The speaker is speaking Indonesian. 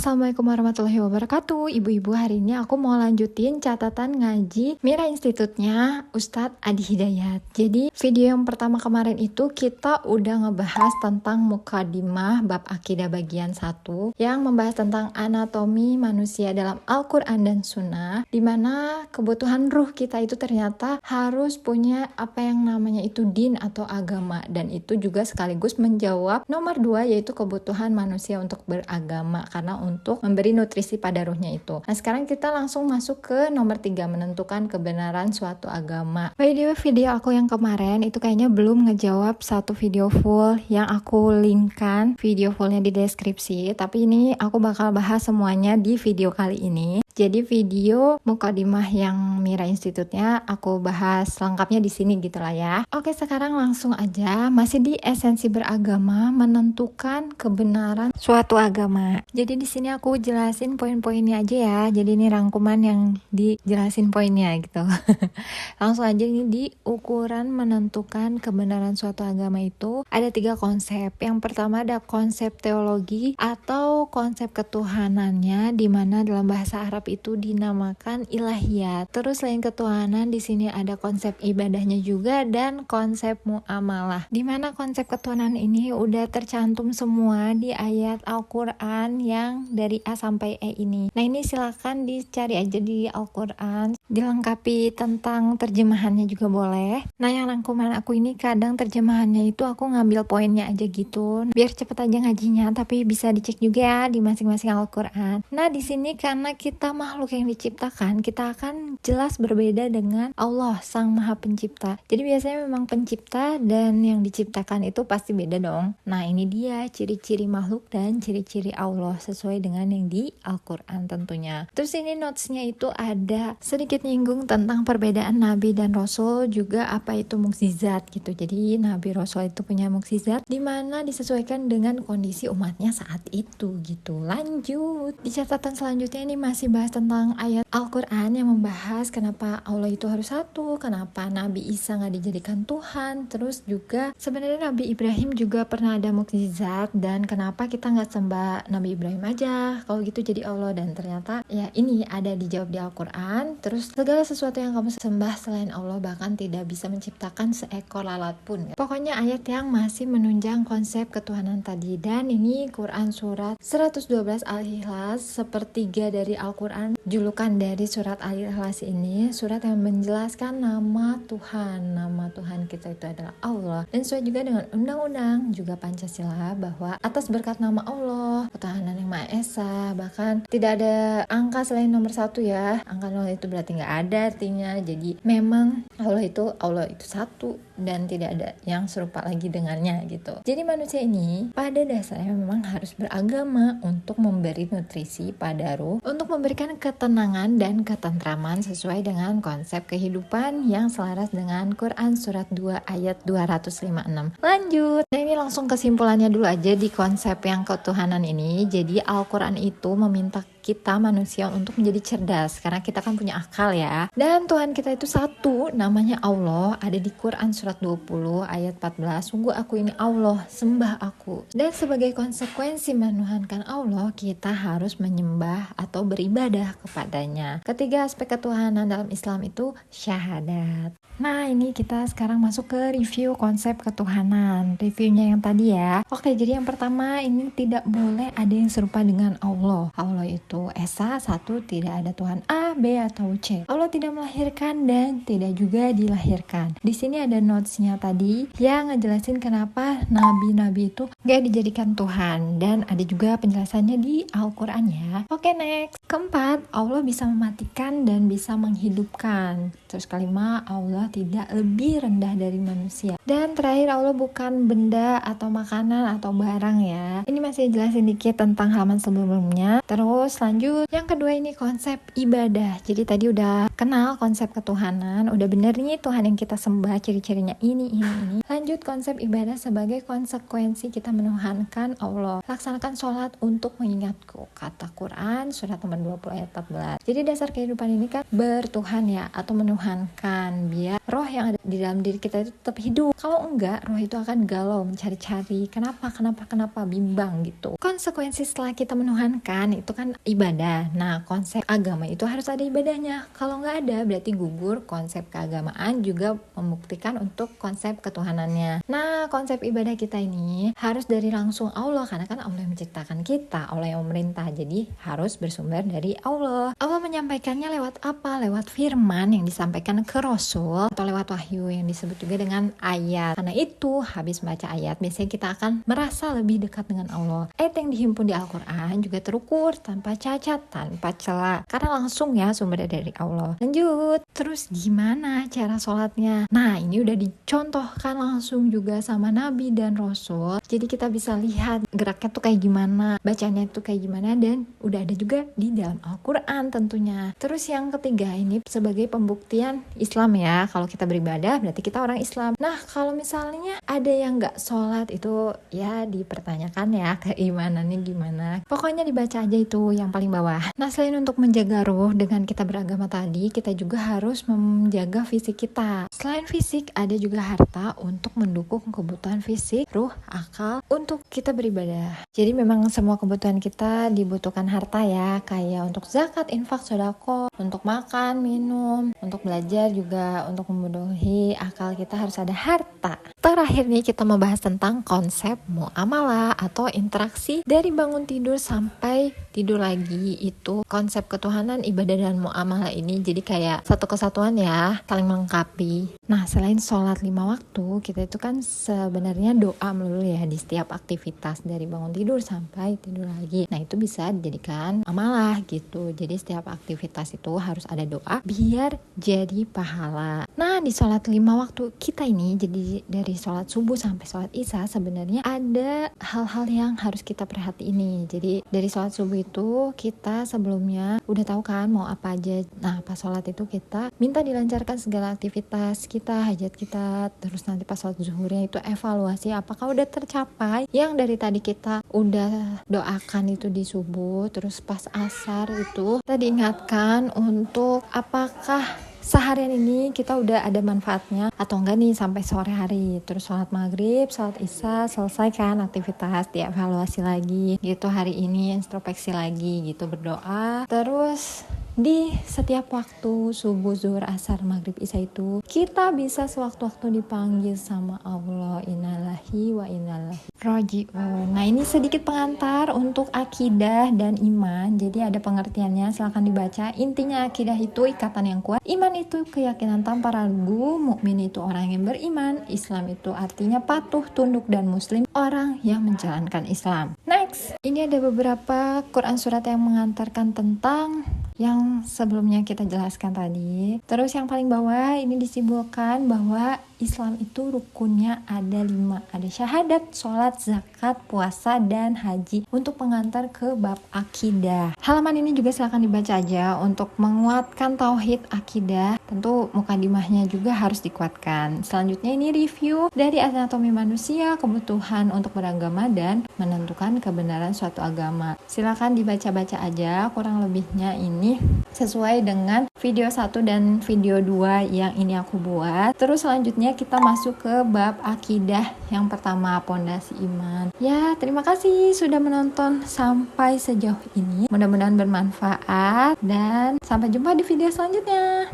Assalamualaikum warahmatullahi wabarakatuh. Ibu-ibu, hari ini aku mau lanjutin catatan ngaji Mira Institutnya Ustadz Adi Hidayat. Jadi video yang pertama kemarin itu kita udah ngebahas tentang Mukadimah bab akidah bagian 1 yang membahas tentang anatomi manusia dalam Al-Quran dan Sunnah, dimana kebutuhan ruh kita itu ternyata harus punya apa yang namanya itu din atau agama, dan itu juga sekaligus menjawab nomor 2 yaitu kebutuhan manusia untuk beragama karena untuk memberi nutrisi pada ruhnya itu. Nah, sekarang kita langsung masuk ke nomor 3, menentukan kebenaran suatu agama. By the way, video aku yang kemarin itu kayaknya belum ngejawab satu video full yang aku linkkan video fullnya di deskripsi, tapi ini aku bakal bahas semuanya di video kali ini. Jadi video Mukadimah yang Mira Institutnya aku bahas lengkapnya di sini gitu lah ya. Oke, sekarang langsung aja, masih di esensi beragama, menentukan kebenaran suatu agama. Jadi di sini aku jelasin poin-poinnya aja ya. Jadi ini rangkuman yang dijelasin poinnya gitu. Langsung aja, ini di ukuran menentukan kebenaran suatu agama itu ada 3 konsep. Yang pertama ada konsep teologi atau konsep ketuhanannya, di mana dalam bahasa Arab itu dinamakan ilahiyat. Terus selain ketuhanan di sini ada konsep ibadahnya juga dan konsep muamalah. Di mana konsep ketuhanan ini udah tercantum semua di ayat Al-Qur'an yang dari A sampai E ini. Nah, ini silakan dicari aja di Al-Qur'an, dilengkapi tentang terjemahannya juga boleh. Nah, yang rangkuman aku ini kadang terjemahannya itu aku ngambil poinnya aja gitu, biar cepet aja ngajinya, tapi bisa dicek juga ya di masing-masing Al-Qur'an. Nah, di sini karena kita makhluk yang diciptakan, kita akan jelas berbeda dengan Allah Sang Maha Pencipta. Jadi biasanya memang pencipta dan yang diciptakan itu pasti beda dong. Nah, ini dia ciri-ciri makhluk dan ciri-ciri Allah sesuai dengan yang di Al-Qur'an tentunya. Terus ini notesnya itu ada sedikit nyinggung tentang perbedaan Nabi dan Rasul, juga apa itu mukjizat gitu. Jadi Nabi Rasul itu punya mukjizat di mana disesuaikan dengan kondisi umatnya saat itu gitu. Lanjut, di catatan selanjutnya ini masih bahas tentang ayat Al-Quran yang membahas kenapa Allah itu harus satu, kenapa Nabi Isa gak dijadikan Tuhan, terus juga sebenarnya Nabi Ibrahim juga pernah ada mukjizat, dan kenapa kita gak sembah Nabi Ibrahim aja, kalau gitu jadi Allah. Dan ternyata ya ini ada dijawab di Al-Quran. Terus segala sesuatu yang kamu sembah selain Allah bahkan tidak bisa menciptakan seekor lalat pun. Pokoknya ayat yang masih menunjang konsep ketuhanan tadi. Dan ini Quran surat 112 Al-Ikhlas, sepertiga dari Al-Quran. Julukan dari surat Al-Ikhlas ini surat yang menjelaskan nama Tuhan. Nama Tuhan kita itu adalah Allah, dan sesuai juga dengan undang-undang juga Pancasila bahwa atas berkat nama Allah, ketuhanan yang Maha Esa, bahkan tidak ada angka selain nomor 1 ya. Angka 0 itu berarti nggak ada artinya. Jadi memang Allah itu satu dan tidak ada yang serupa lagi dengannya gitu. Jadi manusia ini pada dasarnya memang harus beragama untuk memberi nutrisi pada ruh, untuk memberikan ketenangan dan ketentraman sesuai dengan konsep kehidupan yang selaras dengan Quran surat 2 ayat 256. Lanjut. Nah, ini langsung kesimpulannya dulu aja di konsep yang ketuhanan ini. Jadi Al-Quran itu meminta kita manusia untuk menjadi cerdas karena kita kan punya akal ya. Dan Tuhan kita itu satu, namanya Allah. Ada di Quran surat 20 ayat 14. Sungguh aku ini Allah, sembah aku. Dan sebagai konsekuensi menuhankan Allah, kita harus menyembah atau beribadah kepadanya. Ketiga aspek ketuhanan dalam Islam itu syahadat. Nah, ini kita sekarang masuk ke review konsep ketuhanan. Reviewnya yang tadi ya. Oke, jadi yang pertama, ini tidak boleh ada yang serupa dengan Allah. Allah itu Esa, satu, tidak ada Tuhan A, B, atau C. Allah tidak melahirkan dan tidak juga dilahirkan. Di sini ada notesnya tadi yang ngejelasin kenapa nabi-nabi itu gak dijadikan Tuhan, dan ada juga penjelasannya di Al-Quran ya. Oke, next. Keempat, Allah bisa mematikan dan bisa menghidupkan. Terus kelima, Allah tidak lebih rendah dari manusia. Dan terakhir, Allah bukan benda atau makanan atau barang ya. Ini masih jelasin dikit tentang halaman sebelumnya. Terus lanjut, yang kedua ini konsep ibadah Udah, jadi tadi udah kenal konsep ketuhanan, udah bener nih Tuhan yang kita sembah, ciri-cirinya ini. Lanjut konsep ibadah sebagai konsekuensi kita menuhankan Allah. Laksanakan sholat untuk mengingatku, kata Quran surat nomor 20 ayat 14. Jadi dasar kehidupan ini kan bertuhan ya, atau menuhankan, biar roh yang ada di dalam diri kita itu tetap hidup. Kalau enggak, roh itu akan galau, mencari-cari kenapa, bimbang gitu. Konsekuensi setelah kita menuhankan itu kan ibadah. Nah, konsep agama itu harus ada ibadahnya. Kalau nggak ada, berarti gugur konsep keagamaan, juga membuktikan untuk konsep ketuhanannya. Nah, konsep ibadah kita ini harus dari langsung Allah, karena kan Allah yang menciptakan kita, Allah yang memerintah, jadi harus bersumber dari Allah. Allah menyampaikannya lewat apa? Lewat firman yang disampaikan ke Rasul, atau lewat wahyu yang disebut juga dengan ayat. Karena itu, habis baca ayat, biasanya kita akan merasa lebih dekat dengan Allah. Ayat yang dihimpun di Al-Quran juga terukur, tanpa cacat, tanpa celah, karena langsung ya sumbernya dari Allah. Lanjut, terus gimana cara sholatnya? Nah, ini udah dicontohkan langsung juga sama Nabi dan Rasul, jadi kita bisa lihat geraknya tuh kayak gimana, bacanya tuh kayak gimana, dan udah ada juga di dalam Al-Quran tentunya. Terus yang ketiga ini sebagai pembuktian Islam ya, kalau kita beribadah berarti kita orang Islam. Nah, kalau misalnya ada yang gak sholat, itu ya dipertanyakan ya keimanannya gimana. Pokoknya dibaca aja itu yang paling bawah. Nah, selain untuk menjaga ruh dengan kita beragama tadi, kita juga harus menjaga fisik kita. Selain fisik, ada juga harta untuk mendukung kebutuhan fisik, ruh, akal untuk kita beribadah. Jadi memang semua kebutuhan kita dibutuhkan harta ya, kayak untuk zakat, infak, sedekah, untuk makan, minum, untuk belajar juga, untuk memenuhi akal kita harus ada harta. Terakhir nih kita membahas tentang konsep muamalah atau interaksi dari bangun tidur sampai tidur lagi. Itu konsep ketuhanan, ibadah, dan muamalah ini jadi kayak satu kesatuan ya, saling melengkapi. Nah, selain sholat 5 waktu, kita itu kan sebenarnya doa melulu ya di setiap aktivitas dari bangun tidur sampai tidur lagi. Nah, itu bisa dijadikan amalah gitu. Jadi setiap aktivitas itu harus ada doa biar jadi pahala. Nah, di sholat 5 waktu kita ini, jadi dari sholat subuh sampai sholat isya, sebenarnya ada hal-hal yang harus kita perhatiin nih. Jadi dari sholat subuh itu kita sebelumnya udah tahu kan mau apa aja. Nah, pas sholat itu kita minta dilancarkan segala aktivitas kita, hajat kita. Terus nanti pas sholat zuhurnya itu evaluasi apakah udah tercapai yang dari tadi kita udah doakan itu di subuh. Terus pas asar itu kita diingatkan untuk apakah seharian ini kita udah ada manfaatnya atau enggak nih sampai sore hari. Terus sholat maghrib, sholat isya, selesai kan aktivitas, dievaluasi lagi gitu, hari ini introspeksi lagi gitu, berdoa. Terus di setiap waktu subuh, zuhur, asar, maghrib, isya itu kita bisa sewaktu-waktu dipanggil sama Allah, innalillahi wa inna ilaihi raji'un. Nah, ini sedikit pengantar untuk akidah dan iman. Jadi ada pengertiannya, silahkan dibaca. Intinya akidah itu ikatan yang kuat, iman itu keyakinan tanpa ragu, mukmin itu orang yang beriman, Islam itu artinya patuh, tunduk, dan muslim orang yang menjalankan Islam. Next, ini ada beberapa Quran surat yang mengantarkan tentang yang sebelumnya kita jelaskan tadi. Terus yang paling bawah ini disimpulkan bahwa Islam itu rukunnya ada 5. Ada syahadat, sholat, zakat, puasa, dan haji. Untuk pengantar ke bab akidah. Halaman ini juga silakan dibaca aja untuk menguatkan tauhid akidah. Tentu mukadimahnya juga harus dikuatkan. Selanjutnya ini review dari anatomi manusia, kebutuhan untuk beragama, dan menentukan kebenaran suatu agama. Silakan dibaca-baca aja, kurang lebihnya ini sesuai dengan video 1 dan video 2 yang ini aku buat. Terus selanjutnya kita masuk ke bab akidah yang pertama, pondasi iman. Ya, terima kasih sudah menonton sampai sejauh ini. Mudah-mudahan bermanfaat dan sampai jumpa di video selanjutnya.